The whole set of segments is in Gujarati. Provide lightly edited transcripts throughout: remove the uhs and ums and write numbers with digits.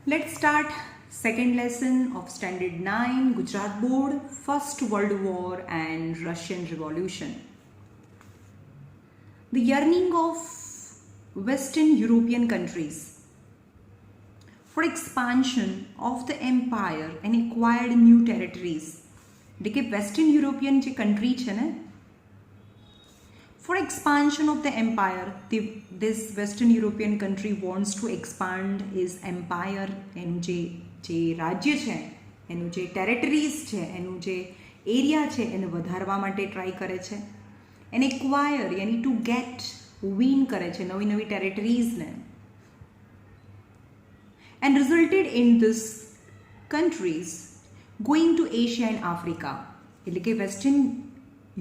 Let's start second lesson of Standard 9 Gujarat Board, First World War and Russian Revolution. The yearning of Western European countries for expansion of the empire and acquired new territories. એટલે કે વેસ્ટર્ન યુરોપિયન જે કન્ટ્રી છે ને, for expansion of the empire, this Western European country wants to expand his empire. એનું જે રાજ્ય છે, એનું જે ટેરેટરીઝ છે, એનું જે એરિયા છે એને વધારવા માટે ટ્રાય કરે છે. એને એક્વાયર યાની ટુ ગેટ વિન કરે છે નવી નવી ટેરેટરીઝને. and resulted in this countries going to Asia and Africa. એટલે કે વેસ્ટર્ન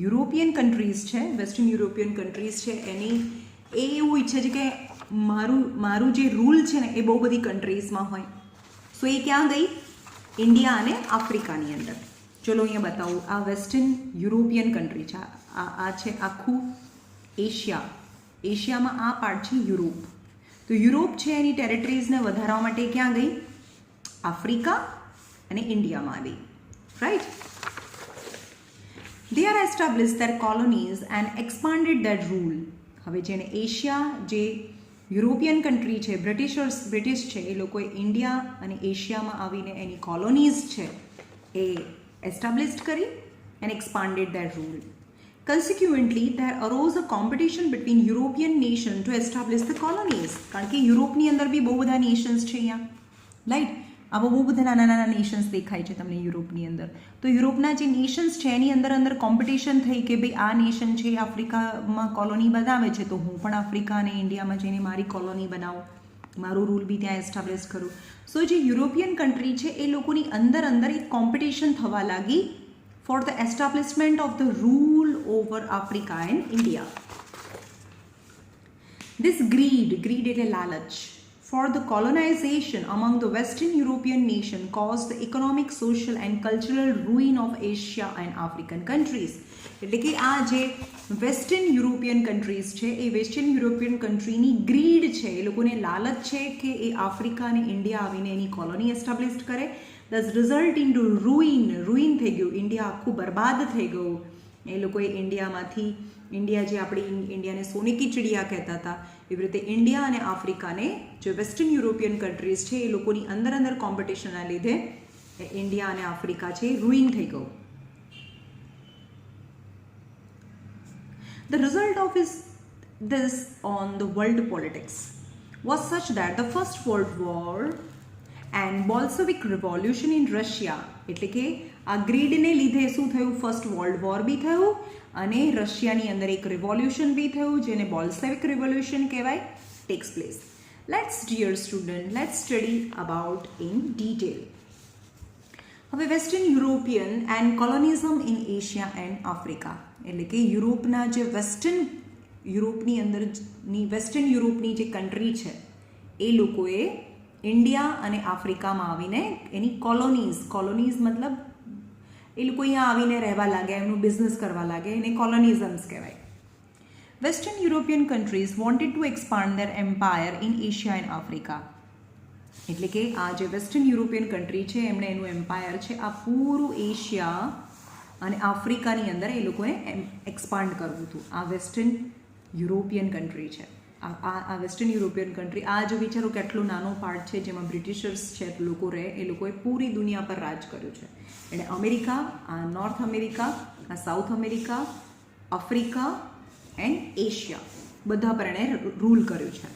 યુરોપિયન કન્ટ્રીઝ છે, વેસ્ટર્ન યુરોપિયન કન્ટ્રીઝ છે એની એ એવું ઈચ્છે છે કે મારું જે રૂલ છે ને એ બહુ બધી કન્ટ્રીઝમાં હોય. સો એ ક્યાં ગઈ? ઇન્ડિયા અને આફ્રિકાની અંદર. ચલો અહીંયા બતાવું. આ વેસ્ટર્ન યુરોપિયન કન્ટ્રી છે, આ છે આખું એશિયા. એશિયામાં આ પાર્ટ છે યુરોપ. તો યુરોપ છે એની ટેરેટરીઝને વધારવા માટે ક્યાં ગઈ? આફ્રિકા અને ઇન્ડિયામાં આવી. Right. They are established their colonies and expanded their rule. હવે જેને એશિયા, જે યુરોપિયન કન્ટ્રી છે, બ્રિટિશ છે, એ લોકોએ ઇન્ડિયા અને એશિયામાં આવીને એની કોલોનીઝ છે એ એસ્ટાબ્લિશ્ડ કરી and expanded their rule. Consequently, there arose a competition between European nations to establish the colonies. કારણ કે યુરોપની અંદર બી બહુ બધા નેશન્સ છે અહીંયા. રાઈટ. આવા બહુ બધા નાના નાના નેશન્સ દેખાય છે તમને યુરોપની અંદર. તો યુરોપના જે નેશન્સ છે એની અંદર કોમ્પિટિશન થઈ કે ભાઈ આ નેશન છે આફ્રિકામાં કોલોની બનાવે છે, તો હું પણ આફ્રિકા અને ઇન્ડિયામાં જઈને મારી કોલોની બનાવું, મારું રૂલ બી ત્યાં એસ્ટાબ્લિશ કરું. સો જે યુરોપિયન કન્ટ્રી છે એ લોકોની અંદર એક કોમ્પિટિશન થવા લાગી for the establishment of the rule over Africa and India. This greed એટલે લાલચ, for the colonization among the Western European nation caused the economic, social and cultural ruin of Asia and African countries. એટલે કે આ જે વેસ્ટર્ન યુરોપિયન કન્ટ્રીઝ છે એ વેસ્ટર્ન યુરોપિયન કન્ટ્રીની ગ્રીડ છે, એ લોકોને લાલચ છે કે એ આફ્રિકા અને ઇન્ડિયા આવીને એની કોલોની એસ્ટાબ્લિશ કરે. દસ રિઝલ્ટ ઇન ટુ રૂઇન થઈ ગયું. ઇન્ડિયા આખું બરબાદ થઈ ગયું. એ લોકોએ ઇન્ડિયા જે આપણી ઇન્ડિયાને સોને કી ચિડિયા કહેતા હતા, એવી રીતે ઇન્ડિયા અને આફ્રિકાને જે વેસ્ટર્ન યુરોપિયન કન્ટ્રીઝ છે એ લોકોની અંદર કોમ્પિટિશનના લીધે ઇન્ડિયા અને આફ્રિકા છે રૂઇન થઈ ગયું. The result of this on the world politics was such that the First World War and Bolshevik Revolution in Russia, એટલે કે આ ગ્રીડને લીધે શું થયું? ફર્સ્ટ વર્લ્ડ વોર બી થયું અને રશિયાની અંદર એક રિવોલ્યુશન બી થયું જેને બોલ્સેવિક રિવોલ્યુશન કહેવાય, takes place. Let's dear student, let's study about in detail. હવે western European and colonialism in Asia and Africa, એટલે કે યુરોપના જે વેસ્ટર્ન યુરોપની જે કન્ટ્રી છે એ લોકોએ ઇન્ડિયા અને આફ્રિકામાં આવીને એની કોલોનીઝ મતલબ એ લોકો અહીંયા આવીને રહેવા લાગ્યા, એમનું બિઝનેસ કરવા લાગ્યા, એને કોલોનિઝમ્સ કહેવાય. Western European countries wanted to expand their empire in Asia and Africa. એટલે કે આ જે વેસ્ટર્ન યુરોપિયન કન્ટ્રી છે એમણે એનું એમ્પાયર છે આ પૂરું એશિયા અને આફ્રિકાની અંદર એ લોકોએ એક્સપાન્ડ કરવું હતું. આ વેસ્ટર્ન યુરોપિયન કન્ટ્રી છે, આ વેસ્ટર્ન યુરોપિયન કન્ટ્રી. આ જો વિચારો કેટલું નાનો પાર્ટ છે જેમાં બ્રિટિશર્સ છે લોકો રહે, એ લોકોએ પૂરી દુનિયા પર રાજ કર્યું છે. એટલે અમેરિકા, આ નોર્થ અમેરિકા, આ south America, Africa and Asia બધા પર એણે રૂલ કર્યું છે.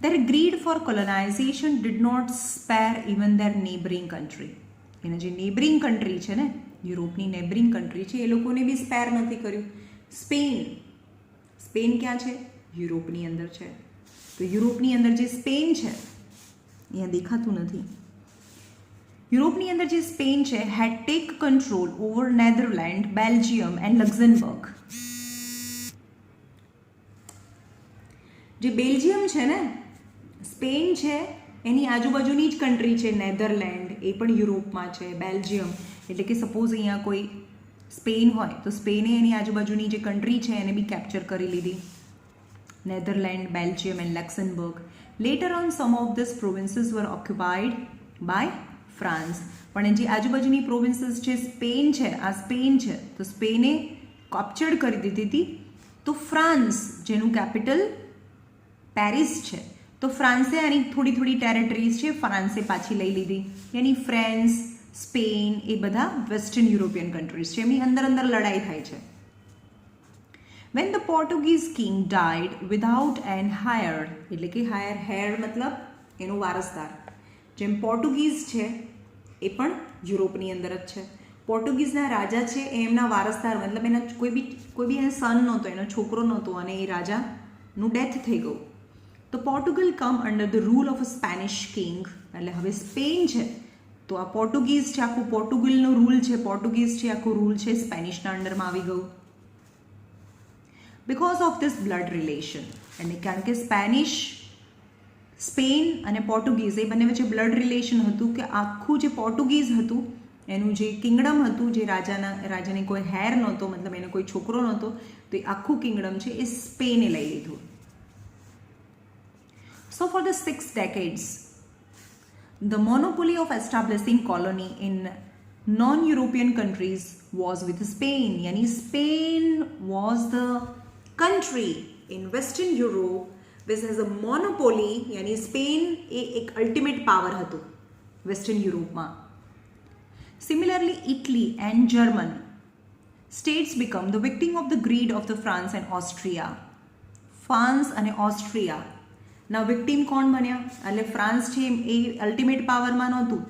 Their greed for colonization did not spare even their neighboring country. એના જે નેબરિંગ કન્ટ્રી છે ને, યુરોપની નેબરિંગ કન્ટ્રી છે, એ લોકોને બી સ્પેર નથી કર્યું. સ્પેન ક્યાં છે? યુરોપની અંદર છે. તો યુરોપની અંદર જે સ્પેન છે, અહીંયા દેખાતું નથી, યુરોપની અંદર જે સ્પેન છે had take control over Netherland, Belgium and Luxembourg. જે બેલ્જિયમ છે ને, સ્પેન છે એની આજુબાજુની જ કન્ટ્રી છે નેધરલેન્ડ, એ પણ યુરોપમાં છે. બેલ્જિયમ એટલે કે સપોઝ અહીંયા કોઈ સ્પેન હોય તો સ્પેને એની આજુબાજુની જે કન્ટ્રી છે એને બી કેપ્ચર કરી લીધી. Netherlands, Belgium and Luxembourg. Later on, some of these provinces were occupied by France. પણ જે આજુબાજુની પ્રોવિન્સીસ છે, સ્પેન છે, આ સ્પેન છે, તો સ્પેને કેપ્ચર્ડ કરી દીધી હતી. તો ફ્રાન્સ, જેનું કેપિટલ પેરિસ છે, તો ફ્રાન્સે આની થોડી થોડી ટેરેટરીઝ છે ફ્રાન્સે પાછી લઈ લીધી. યાની ફ્રાન્સ, સ્પેન એ બધા વેસ્ટર્ન યુરોપિયન કન્ટ્રીઝ છે, એમની અંદર અંદર લડાઈ થાય છે. When the Portuguese king died without an heir, એટલે કે heir મતલબ એનો વારસદાર. જેમ પોર્ટુગીઝ છે એ પણ યુરોપની અંદર જ છે. પોર્ટુગીઝના રાજા છે એ એમના વારસદાર, મતલબ એના કોઈ બી એનો સન નહોતો, એનો છોકરો નહોતો અને એ રાજાનું ડેથ થઈ ગયું. તો Portugal come under the rule of a Spanish king, એટલે હવે સ્પેન છે તો આ પોર્ટુગીઝ છે, આખું પોર્ટુગલનો રૂલ છે, પોર્ટુગીઝ છે આખું રૂલ છે સ્પેનિશના અંડરમાં આવી ગયું. Because of this blood relation, એટલે કારણ કે સ્પેન અને પોર્ટુગીઝ એ બંને વચ્ચે બ્લડ રિલેશન હતું કે આખું જે પોર્ટુગીઝ હતું એનું જે કિંગડમ હતું, જે રાજાને કોઈ હેર નહોતો, મતલબ એને કોઈ છોકરો નહોતો, તો એ આખું કિંગડમ છે એ સ્પેને લઈ લીધું. So for the 6 decades, the monopoly of establishing colony in non-European countries was with Spain. Yani Spain was the country in Western Europe which has a monopoly. Yani Spain એક ultimate power હતું Western Europe માં. Similarly, Italy and German states become the victim of the greed of the France and Austria. France અને ઓસ્ટ્રિયા ના વિક્ટીમ કોણ બન્યા? એટલે ફ્રાન્સ છે એ અલ્ટિમેટ પાવરમાં નહોતું,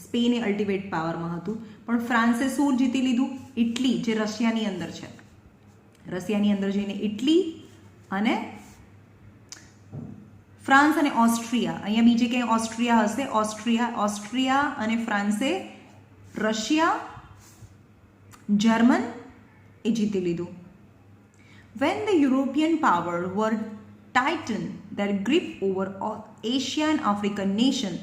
સ્પેન એ અલ્ટિમેટ પાવરમાં હતું, પણ ફ્રાન્સે શું જીતી લીધું? ઇટલી, જે રશિયાની અંદર છે. રશિયાની અંદર જઈને ઇટલી અને ફ્રાન્સ અને ઓસ્ટ્રિયા, અહીંયા બીજે ક્યાંય ઓસ્ટ્રિયા હશે, ઓસ્ટ્રિયા અને ફ્રાન્સે રશિયા, જર્મન એ જીતી લીધું. When the European power were tightened their grip over Asia and African nation,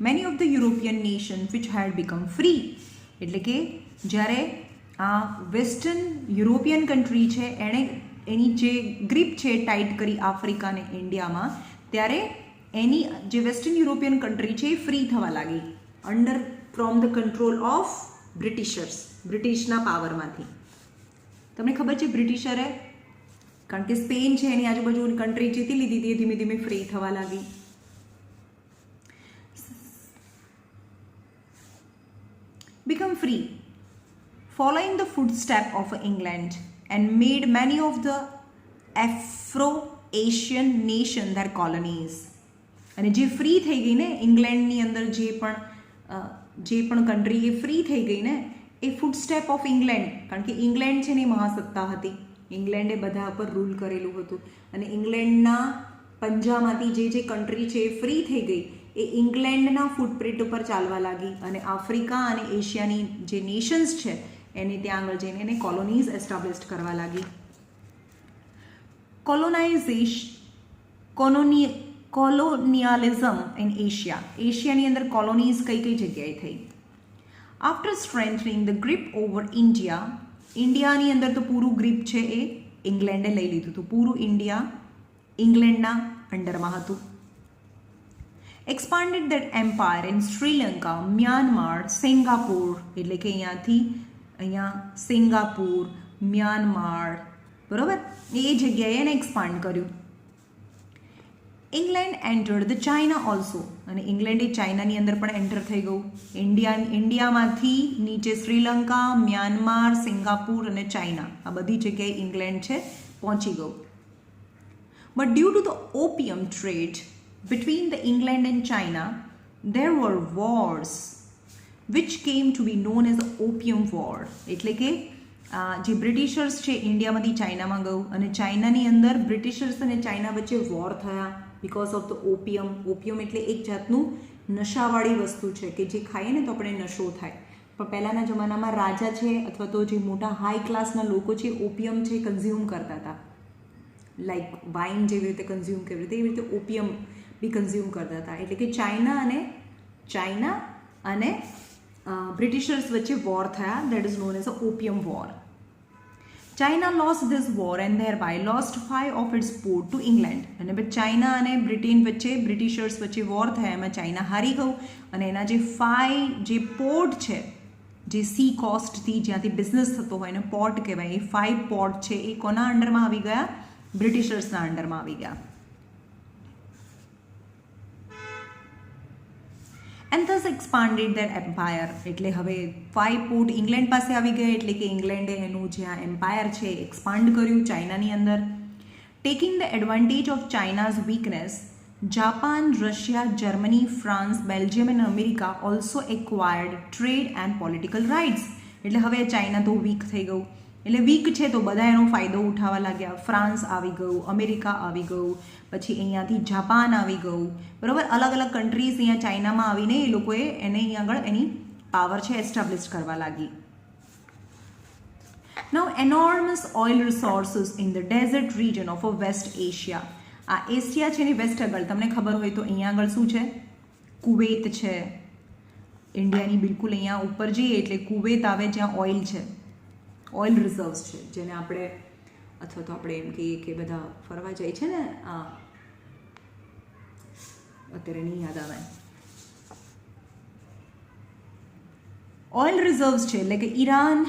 many of the European nations which had become free, એટલે કે જ્યારે આ વેસ્ટર્ન યુરોપિયન કન્ટ્રી છે એણે એની જે ગ્રીપ છે ટાઈટ કરી આફ્રિકા અને ઇન્ડિયામાં, ત્યારે એની જે વેસ્ટર્ન યુરોપિયન કન્ટ્રી છે એ ફ્રી થવા લાગી under from the control of Britishers, બ્રિટિશના પાવરમાંથી. તમને ખબર છે બ્રિટિશરે, કારણ કે સ્પેન છે એની આજુબાજુની કન્ટ્રી જીતી લીધી હતી, એ ધીમે ધીમે ફ્રી થવા લાગી. Become free following the footsteps of England and made many of the Afro-Asian nations their colonies. અને જે ફ્રી થઈ ગઈ ને ઇંગ્લેન્ડની અંદર જે પણ કન્ટ્રી એ ફ્રી થઈ ગઈ ને એ ફૂટસ્ટેપ ઓફ ઇંગ્લેન્ડ, કારણ કે ઇંગ્લેન્ડ છે ને એ મહાસત્તા હતી, ઇંગ્લેન્ડે બધા પર રૂલ કરેલું હતું અને ઇંગ્લેન્ડના પંજામાંથી જે કન્ટ્રી છે એ ફ્રી થઈ ગઈ એ ઇંગ્લેન્ડના ફૂટપ્રિન્ટ ઉપર ચાલવા લાગી અને આફ્રિકા અને એશિયાની જે નેશન્સ છે એને ત્યાં આગળ જઈને એને કોલોનીઝ એસ્ટાબ્લિશ કરવા લાગી. કોલોનિયાલિઝમ ઇન એશિયા, એશિયાની અંદર કોલોનીઝ કઈ કઈ જગ્યાએ થઈ? After strengthening the grip over India, ઇન્ડિયાની અંદર તો પૂરું ગ્રીપ છે એ ઇંગ્લેન્ડે લઈ લીધું હતું, પૂરું ઇન્ડિયા ઇંગ્લેન્ડના અંડરમાં હતું. Expanded that empire in Sri Lanka, Myanmar, Singapore, એટલે કે અહીંયા સિંગાપુર, મ્યાનમાર, બરાબર, એ જગ્યાએ એને એક્સપાન્ડ કર્યું. England entered the China also, અને ઇંગ્લેન્ડ એ ચાઇનાની અંદર પણ એન્ટર થઈ ગયું. ઇન્ડિયામાંથી નીચે શ્રીલંકા, મ્યાનમાર, સિંગાપુર અને ચાઇના, આ બધી જગ્યાએ ઇંગ્લેન્ડ છે પહોંચી ગયું. But due to the opium trade between the England and China, there were wars which came to be known as the Opium War. એટલે કે જે બ્રિટિશર્સ છે ઇન્ડિયામાંથી ચાઇનામાં ગયું અને ચાઇનાની અંદર બ્રિટિશર્સ અને ચાઇના વચ્ચે વોર થયા બિકોઝ ઓફ ધ ઓપિયમ. ઓપિયમ એટલે એક જાતનું નશાવાળી વસ્તુ છે કે જે ખાઈએ ને તો આપણે નશો થાય. પણ પહેલાંના જમાનામાં રાજા છે અથવા તો જે મોટા હાઈ ક્લાસના લોકો છે ઓપિયમ છે કન્ઝ્યુમ કરતા હતા, લાઈક વાઇન જેવી રીતે કન્ઝ્યુમ કેવી રીતે એવી રીતે ઓપિયમ બી કન્ઝ્યુમ કરતા હતા. એટલે કે ચાઇના અને બ્રિટિશર્સ વચ્ચે વોર થયા, that is known as a opium war. China lost this war and thereby lost 5 of its port to England. અને પછી ચાઇના અને બ્રિટિશર્સ વચ્ચે વોર થયા, એમાં ચાઇના હારી ગયું અને એના જે 5 જે પોર્ટ છે, જે સી કોસ્ટથી જ્યાંથી બિઝનેસ થતો હોય એને પોર્ટ કહેવાય, એ 5 પોર્ટ છે એ કોના અંડરમાં આવી ગયા? બ્રિટિશર્સના અંડરમાં આવી ગયા. And thus expanded their empire. એટલે હવે 5 પોર્ટ ઇંગ્લેન્ડ પાસે આવી ગયા, એટલે કે ઇંગ્લેન્ડે એનું જે આ એમ્પાયર છે એક્સપાન્ડ કર્યું ચાઇનાની અંદર. Taking the advantage of China's weakness, Japan, Russia, Germany, France, Belgium and America also acquired trade and political rights. એટલે હવે ચાઇના તો વીક થઈ ગયું, એટલે વીક છે તો બધા એનો ફાયદો ઉઠાવવા લાગ્યા. ફ્રાન્સ આવી ગયું, અમેરિકા આવી ગયું, પછી અહીંયાથી જાપાન આવી ગયું, બરાબર. અલગ અલગ કન્ટ્રીઝ અહીંયા ચાઇનામાં આવીને એ લોકોએ એને અહીંયા આગળ એની પાવર છે એસ્ટાબ્લિશ કરવા લાગી. Now enormous oil resources in the desert region of West Asia. આ એશિયા છે એની વેસ્ટ આગળ તમને ખબર હોય તો અહીંયા આગળ શું છે? કુવેત છે. ઇન્ડિયાની બિલકુલ અહીંયા ઉપર જઈએ એટલે કુવેત આવે જ્યાં ઓઇલ છે, ઓઇલ રિઝર્વ્સ છે, જેને આપણે અથવા તો આપણે એમ કહીએ કે બધા ફરવા જાય છે ને, અત્યારે નહીં યાદ આવે. ઓઇલ રિઝર્વ્સ છે એટલે કે Iran,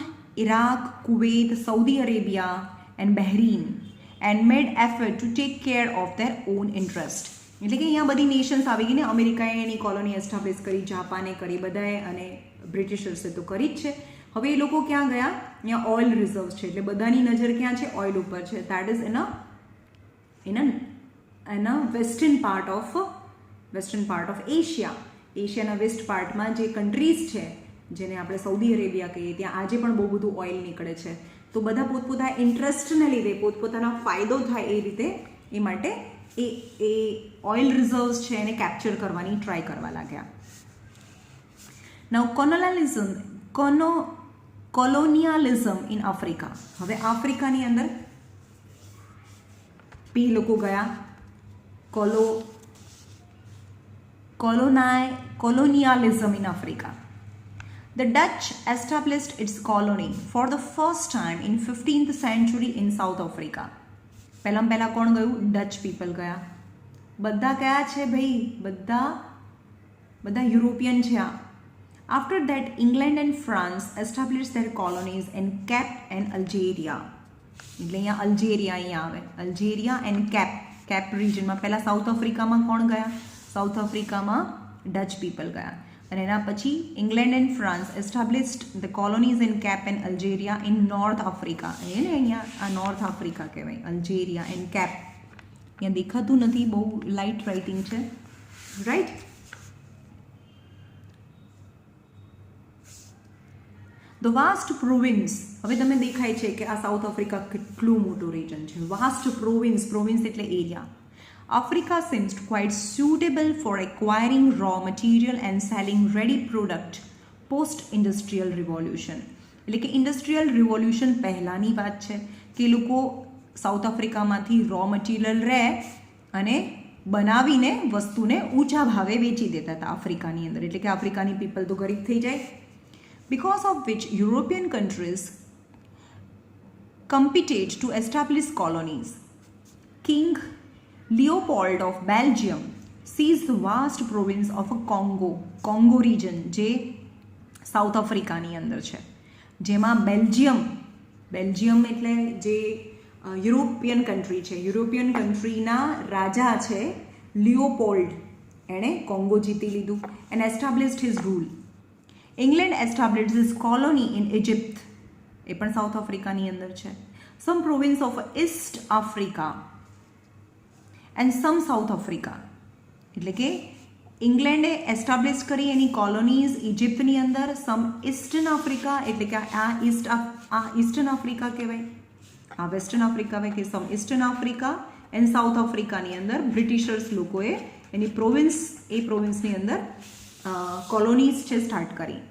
Iraq, Kuwait, Saudi Arabia and Bahrain and made effort to take care of their on interest. એટલે કે અહીંયા બધી નેશન્સ આવી ગઈ ને, અમેરિકાએ એની કોલોની એસ્ટાબ્લિશ કરી, જાપાને કરી, બધાએ, અને બ્રિટિશર્સે તો કરી જ છે. હવે એ લોકો ક્યાં ગયા? અહીંયા ઓઇલ રિઝર્વ્સ છે એટલે બધાની નજર ક્યાં છે? ઓઇલ ઉપર છે. દેટ ઇઝ એના વેસ્ટર્ન પાર્ટ ઓફ એશિયા. એશિયાના વેસ્ટ પાર્ટમાં જે કન્ટ્રીઝ છે, જેને આપણે સાઉદી અરેબિયા કહીએ, ત્યાં આજે પણ બહુ બધું ઓઇલ નીકળે છે. તો બધા પોતપોતાના ઇન્ટરેસ્ટને લીધે, પોતપોતાનો ફાયદો થાય એ રીતે, એ માટે એ ઓઇલ રિઝર્વ્સ છે એને કેપ્ચર કરવાની ટ્રાય કરવા લાગ્યા. નાઉ કોલોનિયાલિઝમ ઇન આફ્રિકા. હવે આફ્રિકાની અંદર પી લોકો ગયા colonialism in Africa. The Dutch established its colony for the first time in 15th century in South Africa. પહેલાં કોણ ગયું? ડચ પીપલ ગયા. બધા કયા છે ભાઈ? બધા યુરોપિયન છે આ. After that, England and France established their colonies in Cape and Algeria. એટલે અહીંયા અલ્જેરિયા અહીંયા આવે, અલ્જેરિયા એન્ડ કેપ રિજનમાં. પહેલાં સાઉથ આફ્રિકામાં કોણ ગયા? સાઉથ આફ્રિકામાં ડચ પીપલ ગયા. અને એના પછી England and France established the colonies in Cape and Algeria in North Africa. એને અહીંયા આ નોર્થ આફ્રિકા કહેવાય, અલ્જેરિયા એન્ડ કેપ. અહીંયા દેખાતું નથી, બહુ લાઇટ રાઇટિંગ છે, રાઈટ. The vast province. હવે તમે દેખાય છે કે આ સાઉથ આફ્રિકા કેટલું મોટું રિજન છે. વાસ્ટ પ્રોવિન્સ એટલે area. Africa seems quite suitable for acquiring raw material and selling ready product post-industrial revolution. એટલે કે ઇન્ડસ્ટ્રીયલ રિવોલ્યુશન પહેલાંની વાત છે કે લોકો સાઉથ આફ્રિકામાંથી રો મટીરિયલ લે અને બનાવીને વસ્તુને ઊંચા ભાવે વેચી દેતા હતા આફ્રિકાની અંદર. એટલે કે આફ્રિકાની પીપલ તો ગરીબ થઈ જાય. Because of which European countries competed to establish colonies. King Leopold of Belgium seized the vast province of a Congo region, જે સાઉથ આફ્રિકાની અંદર છે, જેમાં બેલ્જિયમ એટલે જે યુરોપિયન કન્ટ્રી છે, યુરોપિયન કન્ટ્રીના રાજા છે લિયોપોલ્ડ, એણે કોંગો જીતી લીધું and established his rule. England established this colony in Egypt, એ પણ સાઉથ આફ્રિકાની અંદર છે. Some province of East Africa and sum south Africa. એટલે કે ઇંગ્લેન્ડે એસ્ટાબ્લિશ કરી એની કોલોનીઝ ઇજિપ્તની અંદર. સમ ઈસ્ટર્ન આફ્રિકા એટલે કે આ ઈસ્ટર્ન આફ્રિકા કહેવાય, આ વેસ્ટર્ન આફ્રિકા કહેવાય કે સમ ઈસ્ટર્ન આફ્રિકા એન્ડ સાઉથ આફ્રિકાની અંદર બ્રિટિશર્સ લોકોએ એની પ્રોવિન્સની અંદર કોલોનીઝ છે સ્ટાર્ટ કરી.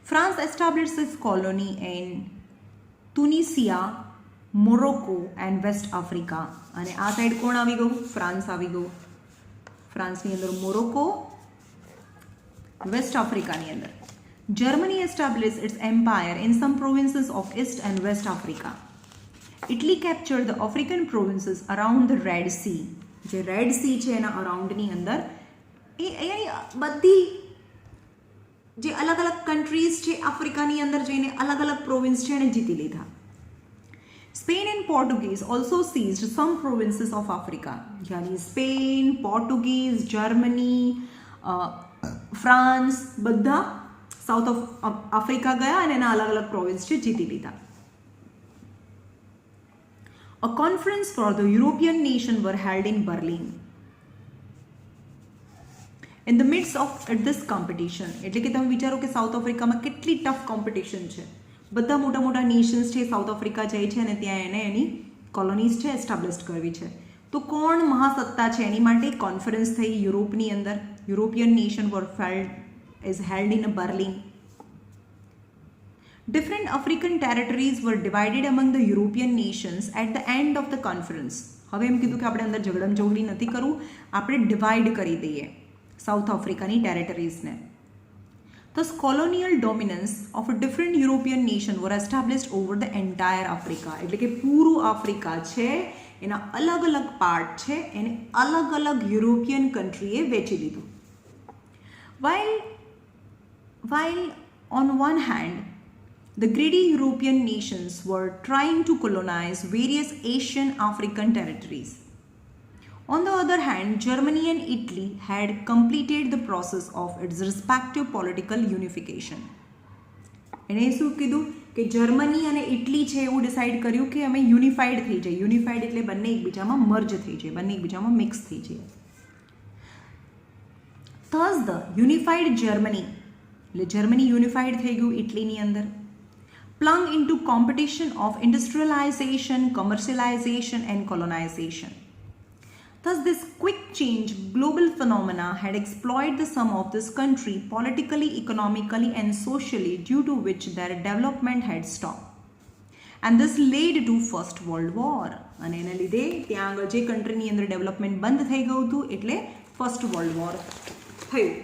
France establish this colony in Tunisia, Morocco and West Africa. અને આ સાઈડ કોણ આવી ગયું? ફ્રાન્સ આવી ગયું. ફ્રાન્સની અંદર મોરોકો, વેસ્ટ આફ્રિકાની અંદર. Germany established its empire in some provinces of East and West Africa. Italy captured the African provinces around the Red Sea. જે રેડ સી છે એના અરાઉન્ડની અંદર એ બધી જે અલગ અલગ કન્ટ્રીઝ છે આફ્રિકાની અંદર જઈને અલગ અલગ પ્રોવિન્સ છે એને જીતી લીધા. Spain and Portuguese also seized some provinces of Africa. यानी સ્પેન, પોર્ટુગીઝ, જર્મની, ફ્રાન્સ બધા સાઉથ ઓફ આફ્રિકા ગયા અને એના અલગ અલગ પ્રોવિન્સ છે જીતી લીધા. A conference for the European nation were held in Berlin. In the midst of this competition, એટલે કે તમે વિચારો કે સાઉથ આફ્રિકામાં કેટલી ટફ કોમ્પિટિશન છે. બધા મોટા મોટા નેશન્સ છે સાઉથ આફ્રિકા જાય છે અને ત્યાં એને એની કોલોનીઝ છે એસ્ટાબ્લિશ કરવી છે. તો કોણ મહાસત્તા છે એની માટે કોન્ફરન્સ થઈ યુરોપની અંદર. European nation were held in Berlin. Different African territories were divided among the European nations at the end of the conference. હવે એમ કીધું કે આપણે અંદર ઝઘડમ ઝઘડી નથી કરવું, આપણે ડિવાઈડ કરી દઈએ south આફ્રિકાની ટેરેટરીઝને. Thus, colonial dominance of a different European nation were established over the entire Africa. એટલે કે પૂરું આફ્રિકા છે એના અલગ અલગ પાર્ટ છે એને અલગ અલગ યુરોપિયન કન્ટ્રીએ વેચી લીધું. While on one hand, the greedy European nations were trying to colonize various Asian African territories. On the other hand, Germany and Italy had completed the process of its respective political unification. એણે શું કીધું કે જર્મની અને ઇટલી છે એવું ડિસાઇડ કર્યું કે અમે યુનિફાઈડ થઈ જાય. યુનિફાઈડ એટલે બંને એકબીજામાં મર્જ થઈ જાય, બંને એકબીજામાં મિક્સ થઈ જાય. Thus the unified Germany, એટલે જર્મની યુનિફાઈડ થઈ ગયું ઇટલીની અંદર, plunged into competition of industrialization, commercialization and colonization. Thus, this quick change global phenomena had exploited the sum of this country politically, economically and socially, due to which their development had stopped. And this led to First World War. અને એના લીધે ત્યાં આગળ જે કન્ટ્રીની અંદર ડેવલપમેન્ટ બંધ થઈ ગયું હતું એટલે ફર્સ્ટ વર્લ્ડ વોર થયું.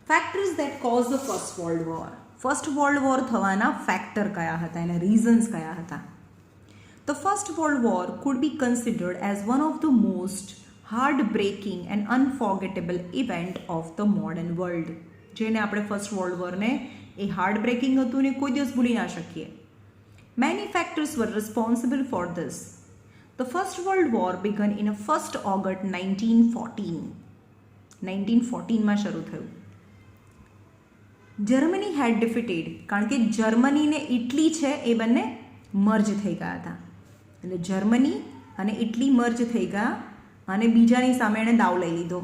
Factors that caused the First World War. First World war થવાના ફેક્ટર કયા હતા, એના રીઝન્સ કયા હતા? The First World War could be considered as one of the most heartbreaking and unforgettable event of the modern world. જેને આપણે ફર્સ્ટ વર્લ્ડ વોરને એ હાર્ટ બ્રેકિંગ હતું ને કોઈ દિવસ ભૂલી ના શકીએ. Many factors were responsible for this. The First World War began in 1st August 1914. 1914માં શરૂ થયું. જર્મની હેડ ડિફીટેડ, કારણ કે જર્મની ને ઇટલી છે એ બંને મર્જ થઈ ગયા હતા. એટલે જર્મની અને ઇટલી મર્જ થઈ ગયા અને બીજાની સામે એણે દાવ લઈ લીધો.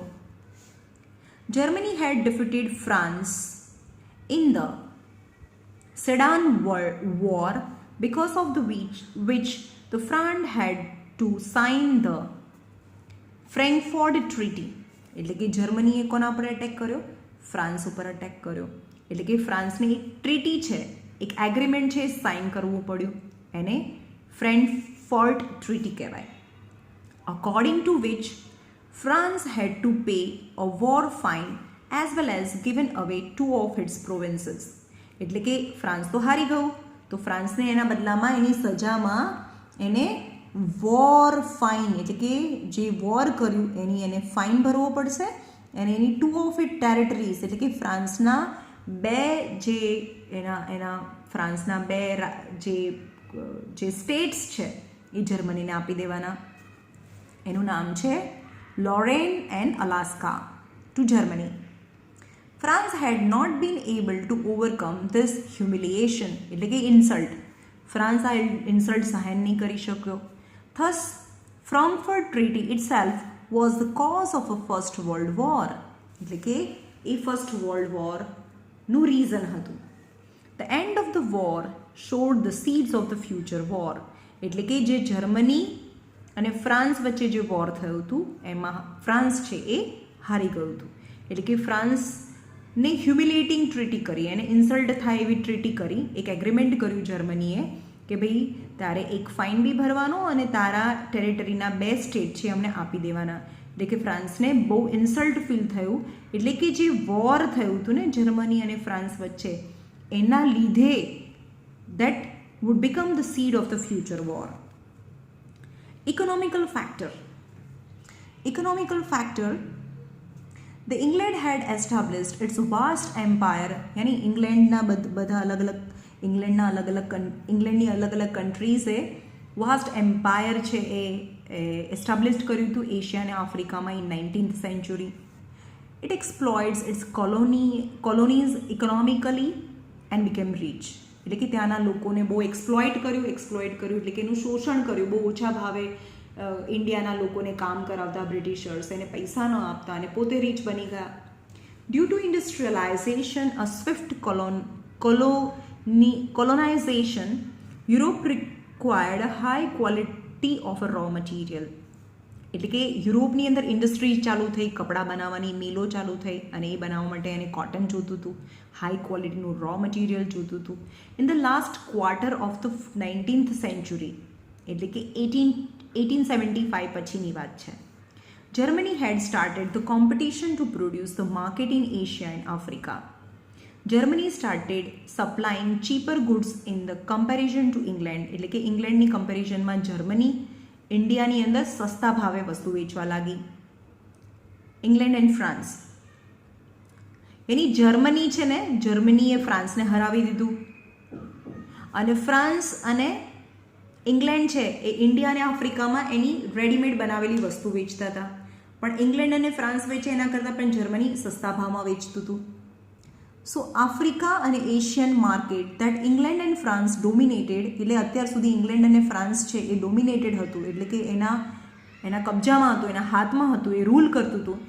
Germany had defeated France in the Sedan war because of the which the France had to sign the Frankfurt Treaty. એટલે કે જર્મનીએ કોના પર અટેક કર્યો? ફ્રાન્સ ઉપર અટેક કર્યો. એટલે કે ફ્રાન્સની એક ટ્રીટી છે, એક એગ્રીમેન્ટ છે, સાઇન કરવું પડ્યું. એને ફ્રેન્કફર્ટ ટ્રીટી કહેવાય. According to which France had to pay a war fine as well as given away 2 of its provinces. એટલે કે ફ્રાન્સ તો હારી ગયું, તો ફ્રાન્સને એના બદલામાં એની સજામાં એને વોર ફાઇન એટલે કે જે વોર કર્યું એની એને ફાઇન ભરવો પડશે અને એની 2 ઓફ ઇટ ટેરેટરીઝ એટલે કે ફ્રાન્સના બે જે એના ફ્રાન્સના બે જે સ્ટેટ્સ છે એ જર્મનીને આપી દેવાના. એનું નામ છે Lorraine and Alaska to Germany. France had not been able to overcome this humiliation એટલે કે ઇન્સલ્ટ. ફ્રાન્સ આ ઇન્સલ્ટ સહન નહીં કરી શક્યો. Thus, Frankfurt Treaty itself was the cause of a First World War. એટલે કે એ ફર્સ્ટ વર્લ્ડ વોરનું રીઝન હતું. The end of the war showed the seeds of the future war. એટલે કે જે જર્મની અને ફ્રાન્સ વચ્ચે જે વોર થયું હતું એમાં ફ્રાન્સ છે એ હારી ગયું હતું. એટલે કે ફ્રાન્સને હ્યુમિલેટિંગ ટ્રીટી કરી, એને ઇન્સલ્ટ થાય એવી ટ્રીટી કરી, એક એગ્રીમેન્ટ કર્યું જર્મનીએ કે ભાઈ તારે એક ફાઇન બી ભરવાનો અને તારા ટેરેટરીના 2 સ્ટેટ છે અમને આપી દેવાના. એટલે કે ફ્રાન્સને બહુ ઇન્સલ્ટ ફીલ થયું, એટલે કે જે વોર થયું હતું ને જર્મની અને ફ્રાન્સ વચ્ચે, એના લીધે that would become the seed of the future war. Economical factor, the England had established its vast empire, यानी इंग्लैंडના બધા ઇંગ્લેન્ડની અલગ અલગ કન્ટ્રીઝે વાસ્ટ એમ્પાયર છે એ એસ્ટાબ્લિશ કર્યું હતું એશિયા અને આફ્રિકામાં in 19th century. It exploits its colonies economically and became rich. એટલે કે ત્યાંના લોકોને બહુ એક્સપ્લોઇટ કર્યું એટલે કે એનું શોષણ કર્યું, બહુ ઓછા ભાવે ઇન્ડિયાના લોકોને કામ કરાવતા બ્રિટિશર્સ, એને પૈસા ન આપતા અને પોતે રીચ બની ગયા. Due to industrialization a swift colonization, Europe required a high quality of a raw material. એટલે કે યુરોપની અંદર ઇન્ડસ્ટ્રી ચાલુ થઈ, કપડાં બનાવવાની મિલો ચાલુ થઈ અને એ બનાવવા માટે એને કોટન જોતું હતું, હાઈ ક્વોલિટીનું રો મટીરિયલ જોતું હતું. In the last quarter of the 19th century, એટલે કે 1875 પછીની વાત છે, Germany had started the competition to produce the market in Asia and Africa. Germany started supplying cheaper goods in the comparison to England. એટલે કે ઇંગ્લેન્ડની કમ્પેરિઝનમાં જર્મની ઇન્ડિયાની અંદર સસ્તા ભાવે વસ્તુ વેચવા લાગી. England and France, any Germany છે ને, જર્મનીએ ફ્રાન્સને હરાવી દીધું અને ફ્રાન્સ અને ઇંગ્લેન્ડ છે એ ઇન્ડિયા અને આફ્રિકામાં એની રેડીમેડ બનાવેલી વસ્તુ વેચતા હતા. પણ ઇંગ્લેન્ડ અને ફ્રાન્સ વેચે એના કરતાં પણ જર્મની સસ્તા ભાવમાં વેચતું હતું. સો આફ્રિકા અને Asian market that England and France dominated, એટલે અત્યાર સુધી ઇંગ્લેન્ડ અને ફ્રાન્સ છે એ ડોમિનેટેડ હતું, એટલે કે એના કબજામાં હતું, એના હાથમાં હતું, એ રૂલ કરતું હતું.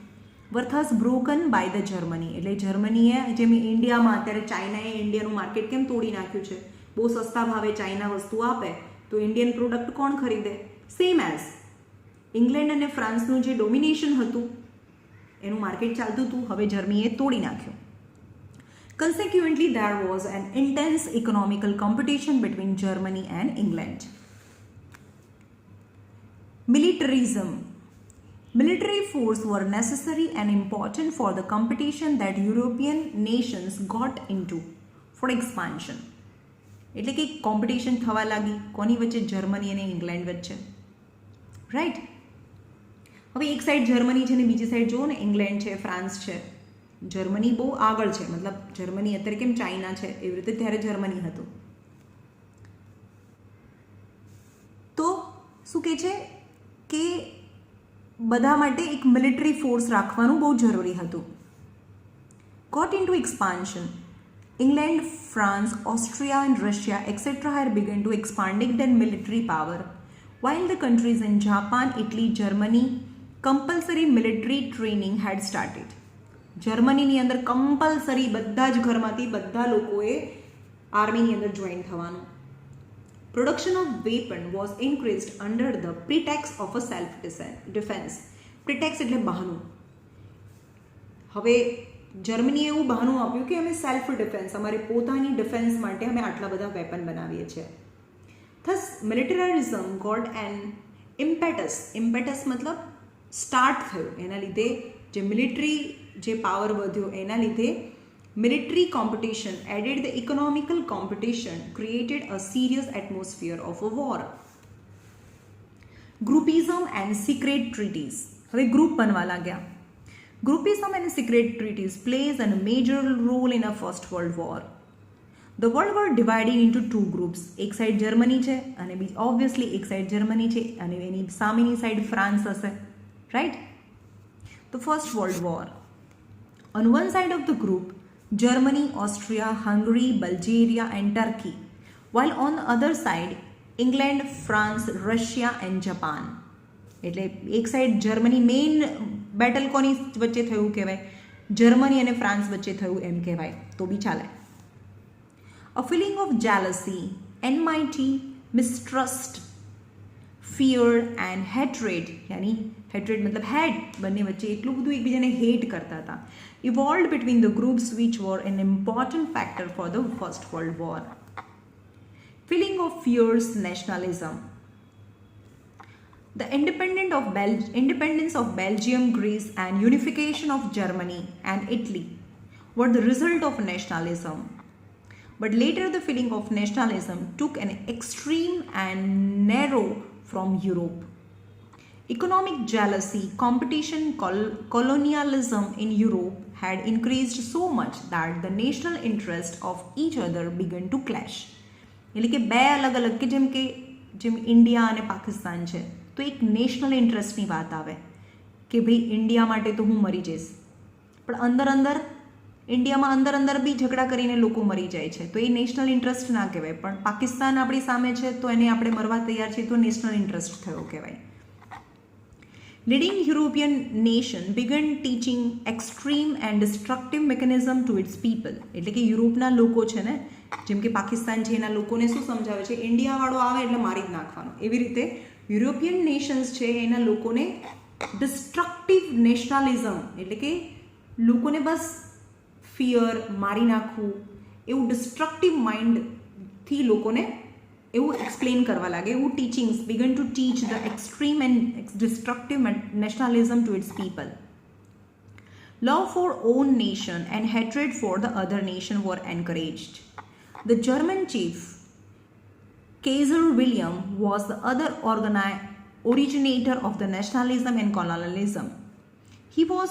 વર બ્રોકન બાય ધ જર્મની. એટલે જર્મનીએ, જેમ ઇન્ડિયામાં અત્યારે ચાઇનાએ ઇન્ડિયાનું માર્કેટ કેમ તોડી નાખ્યું છે, બહુ સસ્તા ભાવે ચાઇના વસ્તુ આપે તો ઇન્ડિયન પ્રોડક્ટ કોણ ખરીદે? સેમ એઝ ઇંગ્લેન્ડ અને ફ્રાન્સનું જે ડોમિનેશન હતું એનું માર્કેટ ચાલતું હતું, હવે જર્મનીએ તોડી નાખ્યું. Consequently, there was an intense economical competition between Germany and England. Militarism. Military force were necessary and important for the competition that European nations got into for expansion. એટલે કે કોમ્પિટિશન થવા લાગી કોની વચ્ચે? જર્મની અને ઇંગ્લેન્ડ વચ્ચે, રાઈટ? હવે એક સાઈડ જર્મની છે ને બીજી સાઈડ જુઓ ને ઇંગ્લેન્ડ છે, ફ્રાન્સ છે. જર્મની બહુ આગળ છે, મતલબ જર્મની અત્યારે કેમ ચાઇના છે એવી રીતે ત્યારે જર્મની હતું. તો શું કહે છે કે બધા માટે એક મિલિટરી ફોર્સ રાખવાનું બહુ જરૂરી હતું. Got into expansion. England, France, Austria and Russia etc. had begun to expanding their military power, while the countries in Japan, Italy, Germany compulsory military training had started. જર્મનીની અંદર કમ્પલસરી બધા જ ઘરમાંથી બધા લોકોએ આર્મીની અંદર જોઈન થવાનું. Production of weapon was increased under the pretext of a self defence. Pretext એટલે બહાનું. હવે જર્મનીએ એવું બહાનું આપ્યું કે અમે સેલ્ફ ડિફેન્સ, અમારે પોતાની ડિફેન્સ માટે અમે આટલા બધા વેપન બનાવીએ છીએ. Thus militarism got an impetus. Impetus મતલબ સ્ટાર્ટ થયું, એના લીધે જે મિલિટરી જે પાવર વધ્યો એના લીધે military competition added the economical competition created a serious atmosphere of a war. Groupism and secret treaties. હવે ગ્રુપ બનવા લાગ્યા. Groupism and secret treaties plays a major role in a First World War. The world were divided into two groups. એક સાઈડ જર્મની છે અને ઓબ્વિયસલી એક સાઈડ જર્મની છે અને એની સામેની સાઈડ ફ્રાન્સ હશે, right? The First World War. On one side of the group, Germany, Austria, Hungary, Bulgaria and Turkey, while on the other side, England, France, Russia and Japan. એટલે એક સાઈડ જર્મની, મેઇન બેટલ કોની વચ્ચે થયું કહેવાય? જર્મની અને ફ્રાન્સ વચ્ચે થયું એમ કહેવાય તો બી ચાલે. A feeling of jealousy, enmity, mistrust, fear and hatred, યાની હેટ્રેડ મતલબ હેડ, બંને વચ્ચે એટલું બધું એકબીજાને હેટ કરતા હતા, evolved between the groups which were an important factor for the First World War. Feeling of fierce nationalism. The independence of Belgium, Greece, and unification of Germany and Italy were the result of nationalism. But later, the feeling of nationalism took an extreme and narrow from Europe. Economic jealousy, competition, colonialism in Europe had increased so much that the national interest of each other began to clash. એટલે કે બે અલગ અલગ કે જેમ ઇન્ડિયા અને પાકિસ્તાન છે તો એક નેશનલ ઇન્ટરેસ્ટની વાત આવે કે ભાઈ ઇન્ડિયા માટે તો હું મરી જઈશ, પણ અંદર ઇન્ડિયામાં અંદર બી ઝઘડા કરીને લોકો મરી જાય છે તો એ નેશનલ ઇન્ટરેસ્ટ ના કહેવાય. પણ પાકિસ્તાન આપણી સામે છે તો એને આપણે મરવા તૈયાર છીએ તો નેશનલ ઇન્ટરેસ્ટ થયો કહેવાય. Leading European nation began teaching extreme and destructive mechanism to its people. એટલે કે યુરોપના લોકો છે ને, જેમ કે પાકિસ્તાન છે એના લોકોને શું સમજાવે છે, ઇન્ડિયાવાળો આવે એટલે મારી જ નાખવાનો. એવી રીતે યુરોપિયન નેશન્સ છે એના લોકોને ડિસ્ટ્રક્ટિવ નેશનલિઝમ એટલે કે લોકોને બસ ફિયર, મારી નાખવું, એવું ડિસ્ટ્રક્ટિવ માઇન્ડથી લોકોને એવું એક્સપ્લેન કરવા લાગે, એવું teachings began to teach the extreme and destructive nationalism to its people. Love for own nation and hatred for the other nation were encouraged. The German chief, Kaiser William, was the other originator of the nationalism and colonialism. He was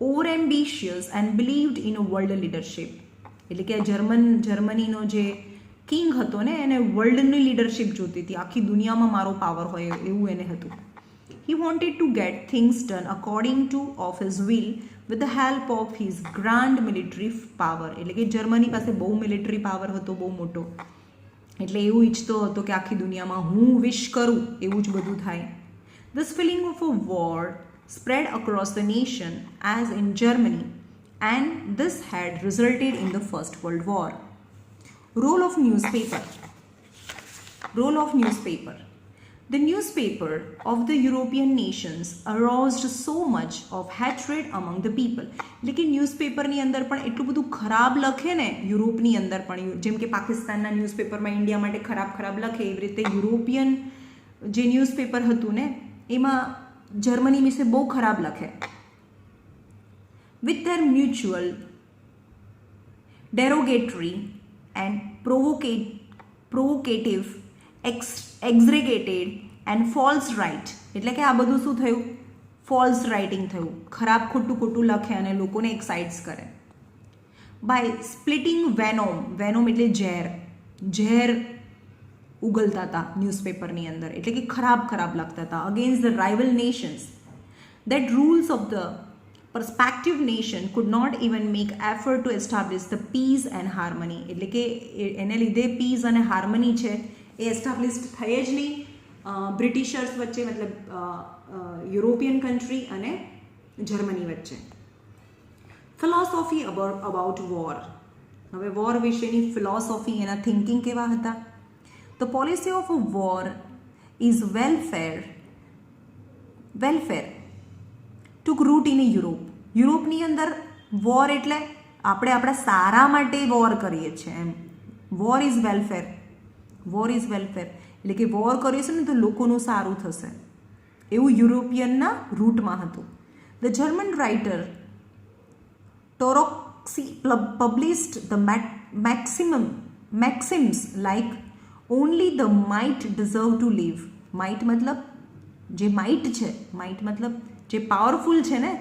overambitious and believed in a world leadership. એટલે કે જર્મનીનો જે કિંગ હતો ને એને વર્લ્ડની લીડરશિપ જોતી હતી, આખી દુનિયામાં મારો પાવર હોય એવું એને હતું. He wanted to get things done according to of his will with the help of his grand military power. એટલે કે જર્મની પાસે બહુ મિલિટરી પાવર હતો, બહુ મોટો, એટલે એવું ઈચ્છતો હતો કે આખી દુનિયામાં હું વિશ કરું એવું જ બધું થાય. This feeling of a war spread across the nation as in Germany, and this had resulted in the First World War. Role of newspaper. The newspaper of the European nations aroused so much of hatred among the people. लेकिन ન્યૂઝપેપરની અંદર પણ એટલું બધું ખરાબ લખે ને યુરોપની અંદર પણ, જેમ કે પાકિસ્તાનના ન્યૂઝપેપરમાં ઇન્ડિયા માટે ખરાબ લખે એવી રીતે યુરોપિયન જે ન્યૂઝપેપર હતું ને એમાં જર્મની વિશે બહુ ખરાબ લખે. With their mutual, derogatory and provocative, exaggerated and false right. એટલે કે આ બધું શું થયું, ફોલ્સ રાઇટિંગ થયું, ખરાબ ખોટું લખે અને લોકોને એક્સાઇટ્સ કરે. બાય સ્પ્લિટિંગ વેનોમ એટલે ઝેર ઉગલતા હતા ન્યૂઝપેપરની અંદર, એટલે કે ખરાબ લખતા હતા against the rival Nations. That rules of the perspective nation could not even make effort to establish the peace and harmony. એટલે કે એને લીધે પીસ અને હાર્મની છે એ એસ્ટાબ્લિશ થઈ જ નહીં બ્રિટિશર્સ વચ્ચે, મતલબ યુરોપિયન કન્ટ્રી અને જર્મની વચ્ચે. Philosophy about war. હવે વોર વિશેની ફિલોસોફી, એના થિંકિંગ કેવા હતા. The policy of a war is welfare took root in Europe. યુરોપની અંદર વોર એટલે આપણે આપણા સારા માટે વોર કરીએ છીએ એમ. વોર ઇઝ વેલફેર એટલે કે વોર કરીશું ને તો લોકોનું સારું થશે, એવું યુરોપિયનના રૂટમાં હતું. The German writer Treitschke published the maxims like only the might deserve to live. Might મતલબ જે માઇટ છે, માઇટ મતલબ જે પાવરફુલ છે ને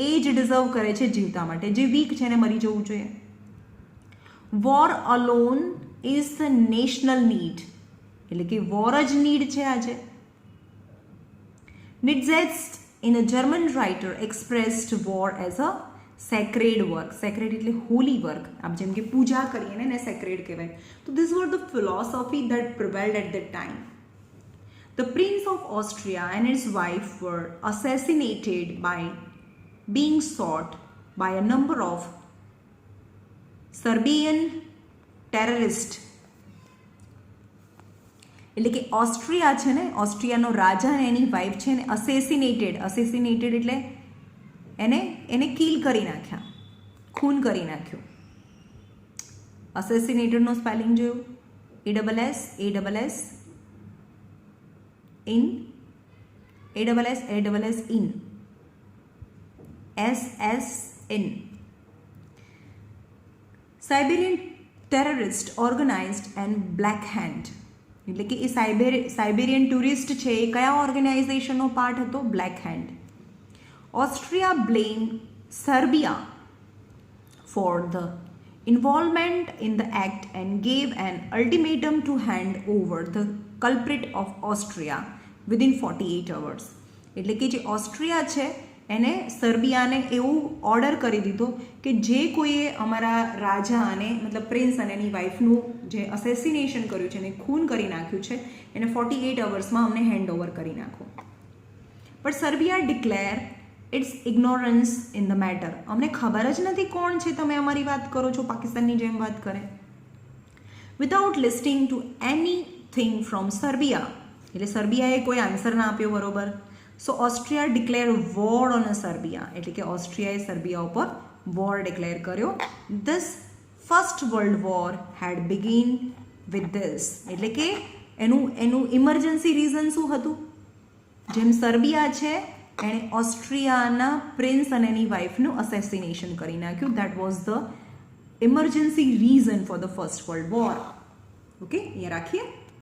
એ જ ડિઝર્વ કરે છે જીવતા માટે, જે વીક છે એને મરી જવું જોઈએ. War alone is the national need, એટલે કે વોર જ નીડ છે આજે. Nietzsche, in a German writer, expressed war as a sacred work. Sacred એટલે holy work. આપ જેમ કે પૂજા કરીએ ને એને sacred કહેવાય. So these were the philosophy that prevailed at that time. The Prince of Austria and his wife were assassinated by being shot by a number of Serbian terrorists. એટલે કે ઓસ્ટ્રિયા છે ને, ઓસ્ટ્રિયાનો રાજા અને એની વાઇફ છે ને અસેસિનેટેડ એટલે એને કિલ કરી નાખ્યા, ખૂન કરી નાખ્યો. અસેસિનેટેડનો સ્પેલિંગ જોયું, ASS in ASS in SSN. Siberian terrorist organised and black hand, એટલે કે એ સાઇબેરિયન ટુરિસ્ટ છે એ કયા ઓર્ગેનાઇઝેશનનો પાર્ટ હતો? Black hand. Austria blame Serbia for the involvement in the act and gave an ultimatum to hand over the culprit of Austria within 48 hours. એટલે કે જે ઓસ્ટ્રિયા છે એને સર્બિયાને એવું ઓર્ડર કરી દીધો કે જે કોઈએ અમારા રાજા અને મતલબ પ્રિન્સ અને એની વાઇફનું જે અસેસિનેશન કર્યું છે એને ખૂન કરી નાખ્યું છે એને 48 અવર્સમાં અમને હેન્ડ ઓવર કરી નાખો. But Serbia declare its ignorance in the matter. અમને ખબર જ નથી કોણ છે, તમે અમારી વાત કરો છો, પાકિસ્તાનની જેમ વાત કરે. Without listening to anything from Serbia, એટલે સર્બિયાએ કોઈ આન્સર ના આપ્યો બરોબર. So Austria declare war on Serbia, એટલે કે ઓસ્ટ્રિયાએ સર્બિયા ઉપર વોર ડિક્લેર કર્યો. This First World War had begin with this, એટલે કે એનું ઇમરજન્સી રીઝન શું હતું? જેમ સર્બિયા છે એણે ઓસ્ટ્રિયાના પ્રિન્સ અને એની વાઇફનું અસેસિનેશન કરી નાખ્યું. That was the emergency reason four the First World war. Okay, અહીંયા રાખીએ.